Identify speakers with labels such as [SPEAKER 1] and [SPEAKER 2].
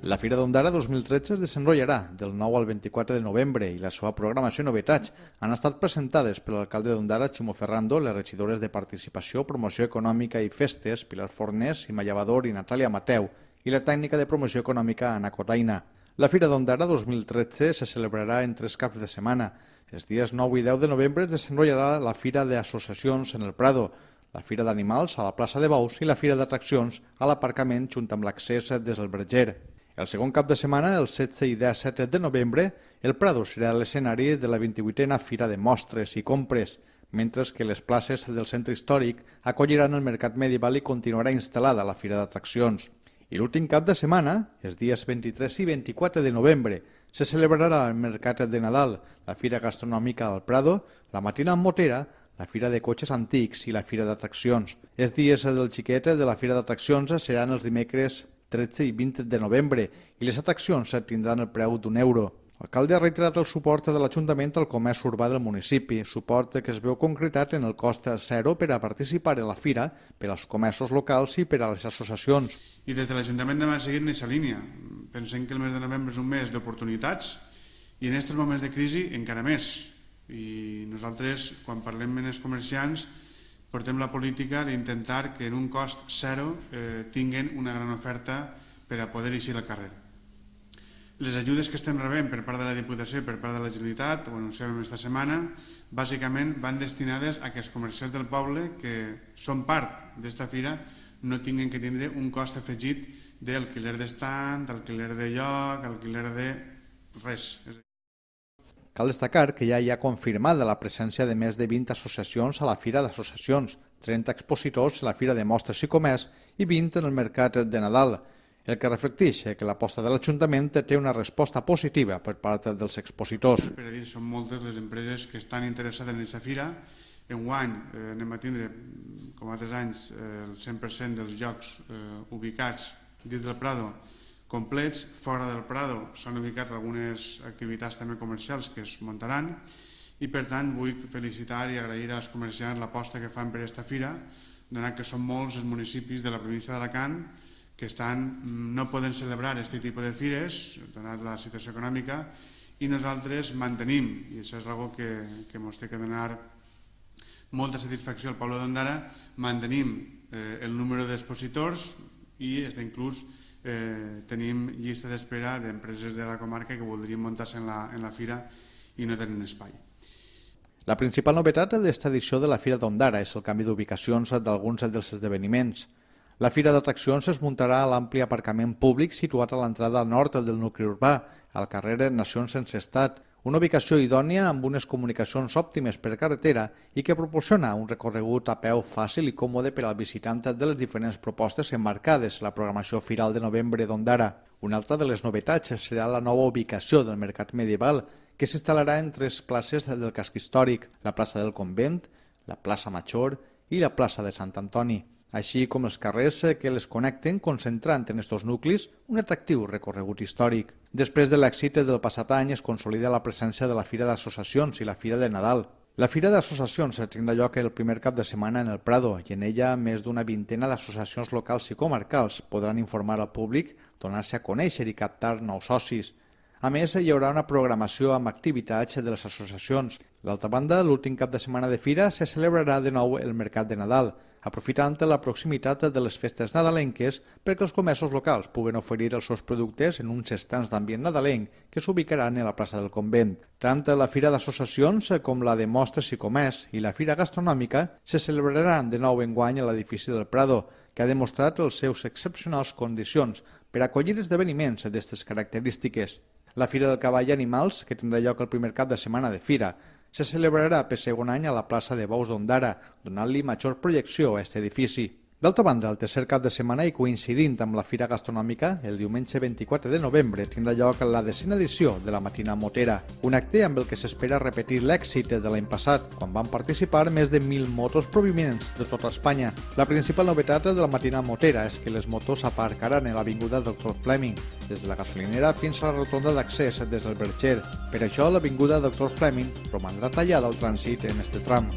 [SPEAKER 1] La Fira d'Ondara 2013 es desenrotllarà del 9 al 24 de novembre i la seva programació i novetats han estat presentades per l'alcalde d'Ondara, Ximo Ferrando, les regidores de Participació, Promoció Econòmica i Festes, Pilar Fornés, Ima Llavador i Natàlia Mateu, i la tècnica de promoció econòmica, Ana Cotaina. La Fira d'Ondara 2013 se celebrarà en 3 caps de setmana. Els dies 9 i 10 de novembre es desenrotllarà la Fira d'Associacions en el Prado, la Fira d'Animals a la plaça de Bous i la Fira d'Atraccions a l'aparcament junt amb l'accés des del Verger. El segon cap de setmana, el 16 i 17 de novembre, el Prado serà l'escenari de la 28a Fira de Mostres i Compres, mentre que les places del centre històric acolliran el mercat medieval i continuarà instal·lada la Fira d'Atraccions. I l'últim cap de setmana, els dies 23 i 24 de novembre, se celebrarà el Mercat de Nadal, la Fira Gastronòmica al Prado, la Matina Motera, la Fira de Cotxes Antics i la Fira d'Atraccions. Els dies del xiquet de la Fira d'Atraccions seran els dimecres 13 i 20 de novembre i les atraccions tindran el preu d'€1. L'alcalde ha reiterat el suport de l'Ajuntament al comerç urbà del municipi, suport que es veu concretat en el cost zero per a participar en la fira per als comerços locals i per a les associacions.
[SPEAKER 2] I des de l'Ajuntament hem seguit en aquesta línia. Pensem que el mes de novembre és un mes d'oportunitats i en aquests moments de crisi encara més. I nosaltres, quan parlem amb els comerciants, portem la política d'intentar que en un cost zero tinguin una gran oferta per a poder eixir al carrer. Les ajudes que estem rebent per part de la Diputació i per part de la Generalitat, ho anunciàvem aquesta setmana, bàsicament van destinades a que els comerciants del poble, que són part d'esta fira, no tinguin que tindre un cost afegit d'alquiler d'estand, alquiler de lloc, alquiler de res.
[SPEAKER 1] Cal destacar que ja hi ha confirmada la presència de més de 20 associacions a la Fira d'Associacions, 30 expositors a la Fira de Mostres i Comerç i 20 en el Mercat de Nadal, el que reflecteix que l'aposta de l'Ajuntament té una resposta positiva per part dels expositors.
[SPEAKER 2] Per a dir, són moltes les empreses que estan interessades en aquesta fira. Enguany anem a tindre, com altres anys, el 100% dels llocs ubicats dins del Prado complets. Fora del Prado s'han ubicat algunes activitats també comercials que es muntaran i per tant vull felicitar i agrair als comerciants l'aposta que fan per aquesta fira, donat que són molts els municipis de la província d'Alacant que no poden celebrar aquest tipus de fires, donat la situació econòmica, i nosaltres mantenim, i això és una cosa que ens té que donar molta satisfacció al poble d'Ondara, mantenim el número d'expositors i inclús tenim llista d'espera d'empreses de la comarca que voldrien muntar-se en la fira i no tenen espai.
[SPEAKER 1] La principal novetat d'esta edició de la Fira d'Ondara és el canvi d'ubicacions d'alguns dels esdeveniments. La Fira d'Atraccions es muntarà a l'ampli aparcament públic situat a l'entrada nord del nucli urbà, al carrer Nacions Sense Estat, una ubicació idònia amb unes comunicacions òptimes per carretera i que proporciona un recorregut a peu fàcil i còmode per al visitant de les diferents propostes emmarcades a la programació firal de novembre d'Ondara. Una altra de les novetats serà la nova ubicació del Mercat Medieval, que s'instal·larà en 3 places del casc històric, la plaça del Convent, la plaça Major i la plaça de Sant Antoni, així com els carrers que les connecten, concentrant en estos nuclis un atractiu recorregut històric. Després de l'èxit del passat any es consolida la presència de la Fira d'Associacions i la Fira de Nadal. La Fira d'Associacions tindrà lloc el primer cap de setmana en el Prado i en ella més d'una vintena d'associacions locals i comarcals podran informar al públic, donar-se a conèixer i captar nous socis. A més, hi haurà una programació amb activitats de les associacions. D'altra banda, l'últim cap de setmana de fira se celebrarà de nou el Mercat de Nadal, aprofitant la proximitat de les festes nadalenques perquè els comerços locals puguen oferir els seus productes en uns estants d'ambient nadalenc que s'ubicaran a la plaça del Convent. Tant la Fira d'Associacions com la de Mostres i Comerç i la Fira Gastronòmica se celebraran de nou enguany a l'edifici del Prado, que ha demostrat les seves excepcionals condicions per acollir esdeveniments d'aquestes característiques. La Fira del Cavall i Animals, que tindrà lloc el primer cap de setmana de fira, se celebrarà per segon any a la plaça de Bous d'Ondara, donant-li major projecció a aquest edifici. D'altra banda, el tercer cap de setmana i coincidint amb la Fira Gastronòmica, el diumenge 24 de novembre tindrà lloc la 10a edició de la Matina Motera, un acte amb el que s'espera repetir l'èxit de l'any passat, quan van participar més de 1.000 motos provinents de tota Espanya. La principal novetat de la Matina Motera és que les motos aparcaran a l'avinguda Dr. Fleming, des de la gasolinera fins a la rotonda d'accés des del Verger. Per això, l'avinguda Dr. Fleming romandrà tallada al trànsit en este tram.